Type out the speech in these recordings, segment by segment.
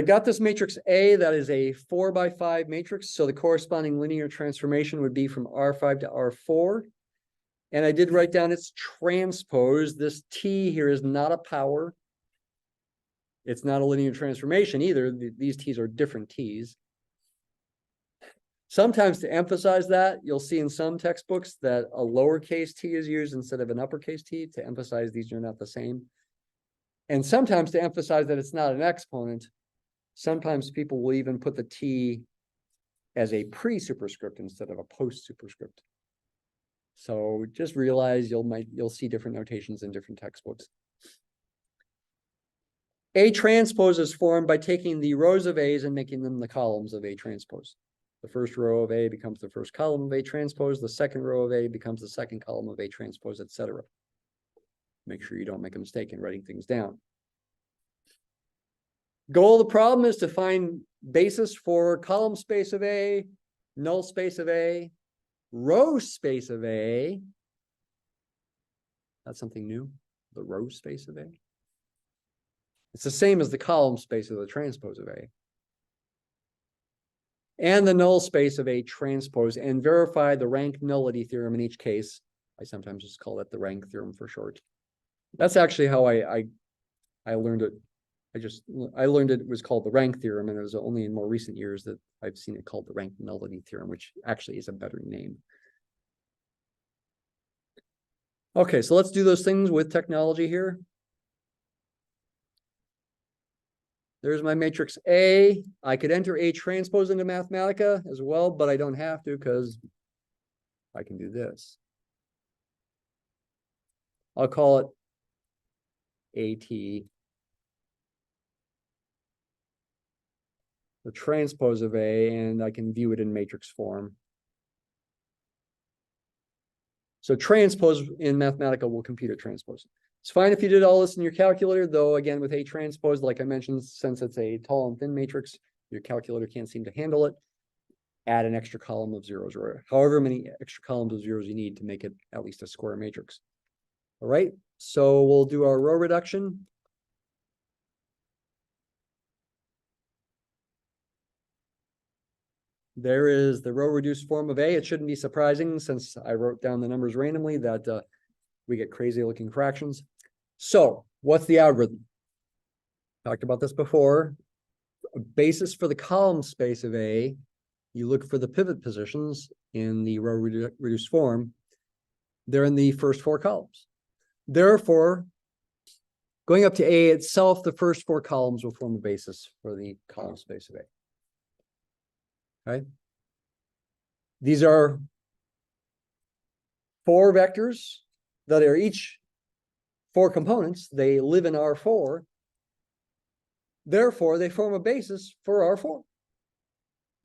I got this matrix A that is a 4x5 matrix. So the corresponding linear transformation would be from R5 to R4. And I did write down its transpose. This T here is not a power. It's not a linear transformation either. These T's are different T's. Sometimes to emphasize that, you'll see in some textbooks that a lowercase t is used instead of an uppercase t to emphasize these are not the same. And sometimes to emphasize that it's not an exponent, sometimes people will even put the t as a pre-superscript instead of a post-superscript. So just realize you'll see different notations in different textbooks. A transpose is formed by taking the rows of A's and making them the columns of A transpose. The first row of A becomes the first column of A transpose. The second row of A becomes the second column of A transpose, etc. Make sure you don't make a mistake in writing things down. Goal of the problem is to find basis for column space of A, null space of A, row space of A. That's something new, the row space of A. It's the same as the column space of the transpose of A. And the null space of A transpose, and verify the Rank-Nullity Theorem in each case. I sometimes just call it the Rank theorem for short. That's actually how I learned it. I learned it was called the Rank theorem, and it was only in more recent years that I've seen it called the Rank-Nullity Theorem, which actually is a better name. Okay, so let's do those things with technology here. There's my matrix A. I could enter A transpose into Mathematica as well, but I don't have to because I can do this. I'll call it AT. The transpose of A, and I can view it in matrix form. So transpose in Mathematica will compute a transpose. It's fine if you did all this in your calculator, though, again, with A transpose, like I mentioned, since it's a tall and thin matrix, your calculator can't seem to handle it. Add an extra column of zeros, or however many extra columns of zeros you need to make it at least a square matrix. All right, so we'll do our row reduction. There is the row reduced form of A. It shouldn't be surprising since I wrote down the numbers randomly that we get crazy looking fractions. So what's the algorithm? Talked about this before. A basis for the column space of A, you look for the pivot positions in the row reduced form. They're in the first four columns. Therefore, going up to A itself, the first four columns will form a basis for the column space of A. Okay. These are four vectors that are each four components. They live in R4. Therefore, they form a basis for R4.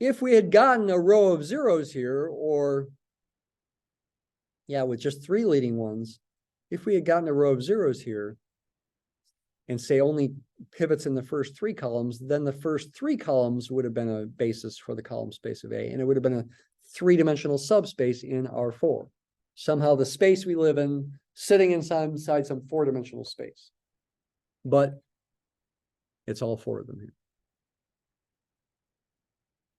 If we had gotten a row of zeros here, or with just three leading ones, if we had gotten a row of zeros here and say only pivots in the first three columns, then the first three columns would have been a basis for the column space of A, and it would have been a three-dimensional subspace in R4. Somehow the space we live in sitting inside some four-dimensional space. But it's all four of them here.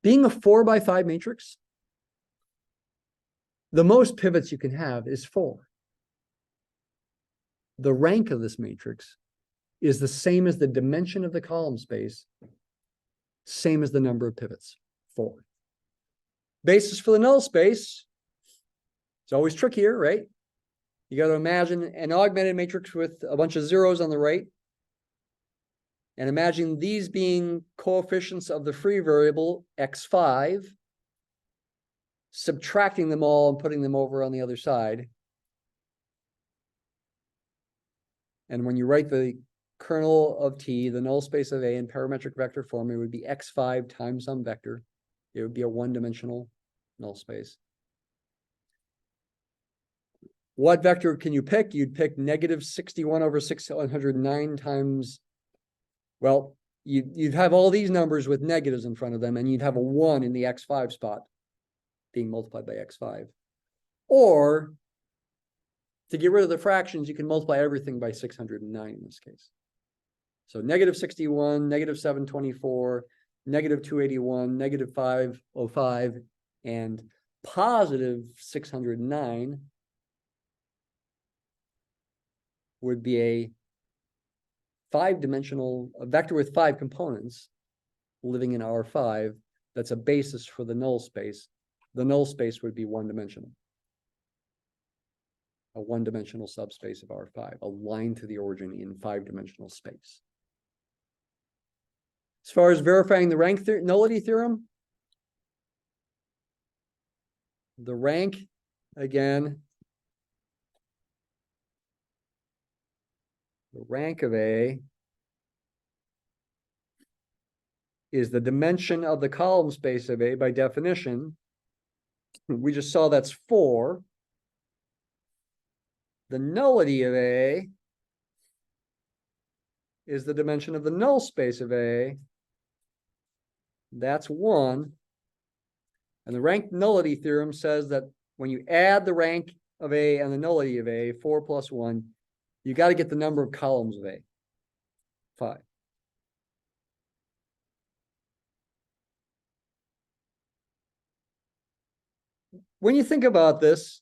Being a 4x5 matrix, the most pivots you can have is 4. The rank of this matrix is the same as the dimension of the column space, same as the number of pivots, 4. Basis for the null space, it's always trickier, right? You got to imagine an augmented matrix with a bunch of zeros on the right, and imagine these being coefficients of the free variable x5, subtracting them all and putting them over on the other side. And when you write the kernel of T, the null space of A in parametric vector form, it would be x5 times some vector. It would be a one-dimensional null space. What vector can you pick? You'd pick negative 61 over 609 times, well, you'd have all these numbers with negatives in front of them, and you'd have a 1 in the x5 spot being multiplied by x5. Or, to get rid of the fractions, you can multiply everything by 609 in this case. So -61, -724, -281, -505, and +609 would be a five-dimensional vector with 5 components living in R5. That's a basis for the null space. The null space would be one-dimensional. A one-dimensional subspace of R5, a line to the origin in 5-dimensional space. As far as verifying the Rank-Nullity Theorem, the rank, again, the rank of A is the dimension of the column space of A by definition. We just saw that's 4. The nullity of A is the dimension of the null space of A. That's 1. And the Rank-Nullity Theorem says that when you add the rank of A and the nullity of A, 4 plus 1, you got to get the number of columns of A, 5. When you think about this,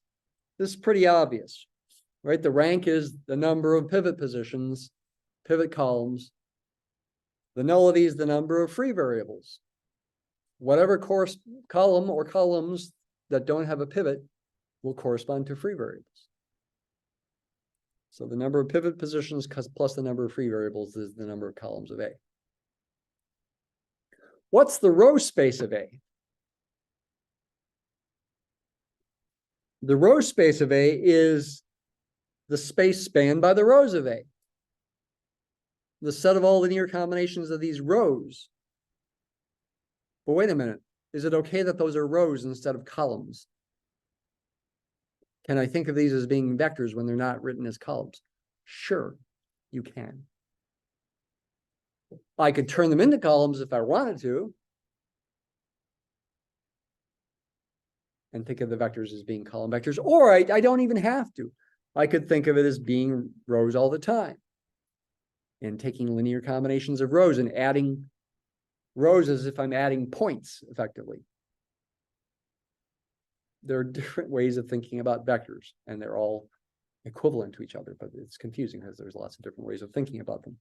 this is pretty obvious, right? The rank is the number of pivot positions, pivot columns. The nullity is the number of free variables. Whatever column or columns that don't have a pivot will correspond to free variables. So the number of pivot positions plus the number of free variables is the number of columns of A. What's the row space of A? The row space of A is the space spanned by the rows of A. The set of all linear combinations of these rows. But wait a minute, is it okay that those are rows instead of columns? Can I think of these as being vectors when they're not written as columns? Sure, you can. I could turn them into columns if I wanted to, and think of the vectors as being column vectors, or I don't even have to. I could think of it as being rows all the time, and taking linear combinations of rows and adding rows as if I'm adding points effectively. There are different ways of thinking about vectors, and they're all equivalent to each other, but it's confusing because there's lots of different ways of thinking about them.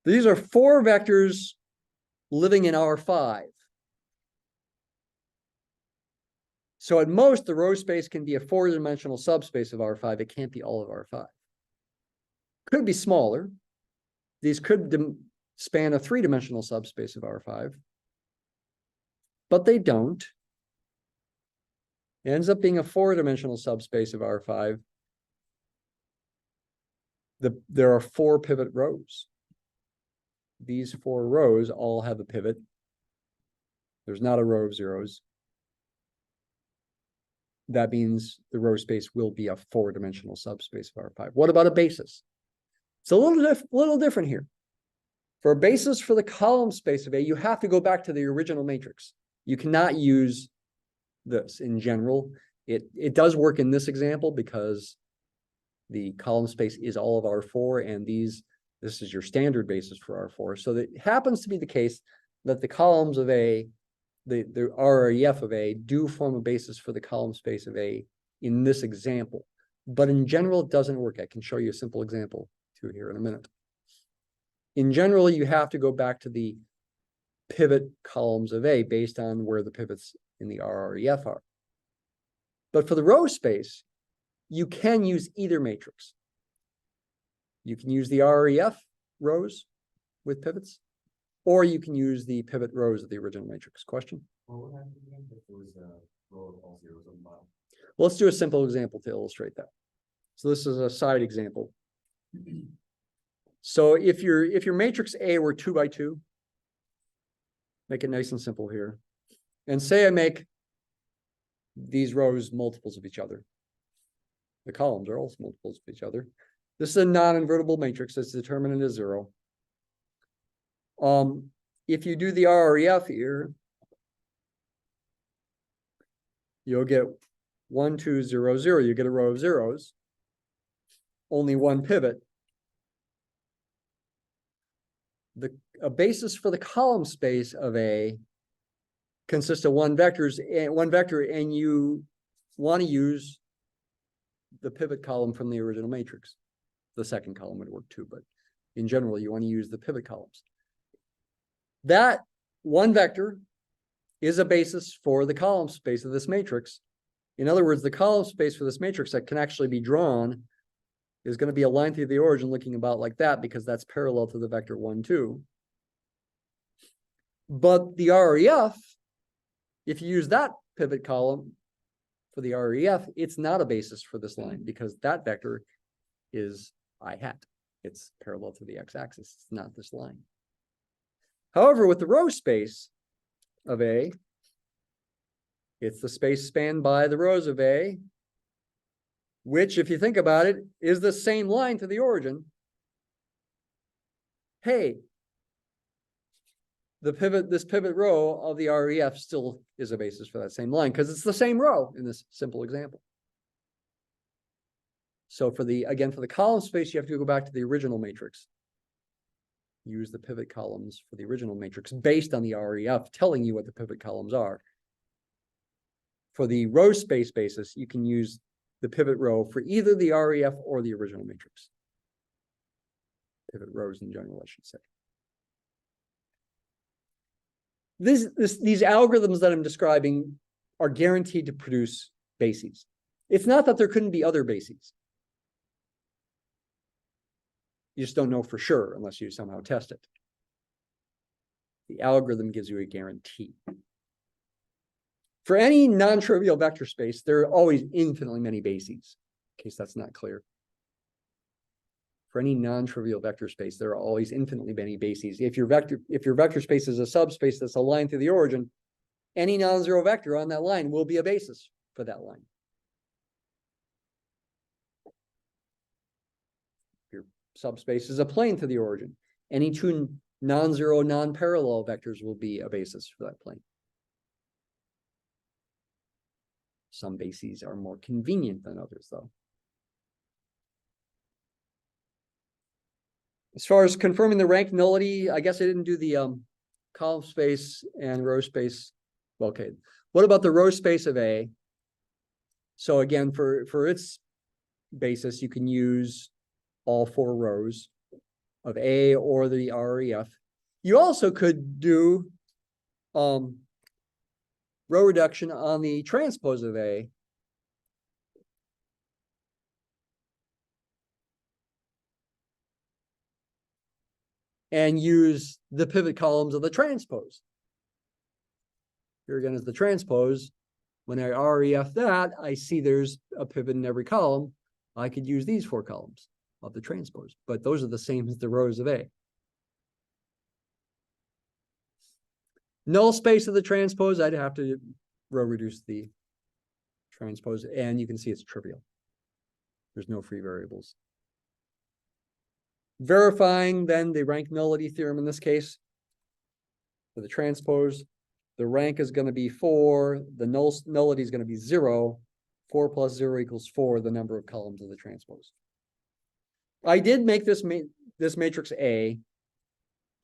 These are 4 vectors living in R5. So at most, the row space can be a 4-dimensional subspace of R5. It can't be all of R5. Could be smaller. These could span a 3-dimensional subspace of R5, but they don't. It ends up being a 4-dimensional subspace of R5. There are 4 pivot rows. These 4 rows all have a pivot. There's not a row of zeros. That means the row space will be a 4-dimensional subspace of R5. What about a basis? It's a little different here. For a basis for the column space of A, you have to go back to the original matrix. You cannot use this in general. It does work in this example because the column space is all of R4, and this is your standard basis for R4. So that happens to be the case that the columns of A, the RREF of A, do form a basis for the column space of A in this example. But in general, it doesn't work. I can show you a simple example too here in a minute. In general, you have to go back to the pivot columns of A based on where the pivots in the RREF are. But for the row space, you can use either matrix. You can use the RREF rows with pivots, or you can use the pivot rows of the original matrix. Question? What would happen if there was a row of all zeros on the bottom? Well, let's do a simple example to illustrate that. So this is a side example. So if your matrix A were 2 by 2, make it nice and simple here. And say I make these rows multiples of each other. The columns are also multiples of each other. This is a non-invertible matrix. Its determinant is 0. If you do the RREF here, you'll get 1, 2, 0, 0. You get a row of zeros. Only one pivot. a basis for the column space of A consists of one vector, and you want to use the pivot column from the original matrix. The second column would work too, but in general, you want to use the pivot columns. That one vector is a basis for the column space of this matrix. In other words, the column space for this matrix that can actually be drawn is going to be a line through the origin looking about like that, because that's parallel to the vector 1, 2. But the RREF, if you use that pivot column for the RREF, it's not a basis for this line, because that vector is I hat. It's parallel to the x-axis. It's not this line. However, with the row space of A, it's the space spanned by the rows of A, which, if you think about it, is the same line to the origin. Hey, this pivot row of the RREF still is a basis for that same line, because it's the same row in this simple example. So for the column space, you have to go back to the original matrix. Use the pivot columns for the original matrix based on the RREF telling you what the pivot columns are. For the row space basis, you can use the pivot row for either the RREF or the original matrix. Pivot rows in general, I should say. These algorithms that I'm describing are guaranteed to produce bases. It's not that there couldn't be other bases. You just don't know for sure unless you somehow test it. The algorithm gives you a guarantee. For any non-trivial vector space, there are always infinitely many bases, in case that's not clear. For any non-trivial vector space, there are always infinitely many bases. If your vector space is a subspace that's a line through the origin, any non-zero vector on that line will be a basis for that line. Your subspace is a plane to the origin. Any two non-zero, non-parallel vectors will be a basis for that plane. Some bases are more convenient than others, though. As far as confirming the rank nullity, I guess I didn't do the column space and row space. Well, okay. What about the row space of A? So again, for its basis, you can use all 4 rows of A or the RREF. You also could do row reduction on the transpose of A. And use the pivot columns of the transpose. Here again is the transpose. When I RREF that, I see there's a pivot in every column. I could use these 4 columns of the transpose, but those are the same as the rows of A. Null space of the transpose, I'd have to row reduce the transpose, and you can see it's trivial. There's no free variables. Verifying then the rank-nullity theorem in this case for the transpose, the rank is going to be 4, the nullity is going to be 0. 4 plus 0 equals 4, the number of columns of the transpose. I did make this matrix A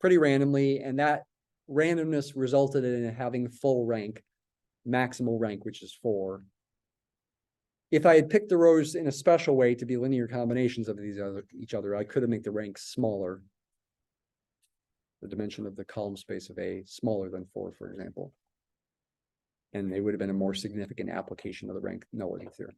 pretty randomly, and that randomness resulted in it having full rank, maximal rank, which is 4. If I had picked the rows in a special way to be linear combinations of each other, I could have made the rank smaller. The dimension of the column space of A smaller than 4, for example. And they would have been a more significant application of the rank nullity theorem.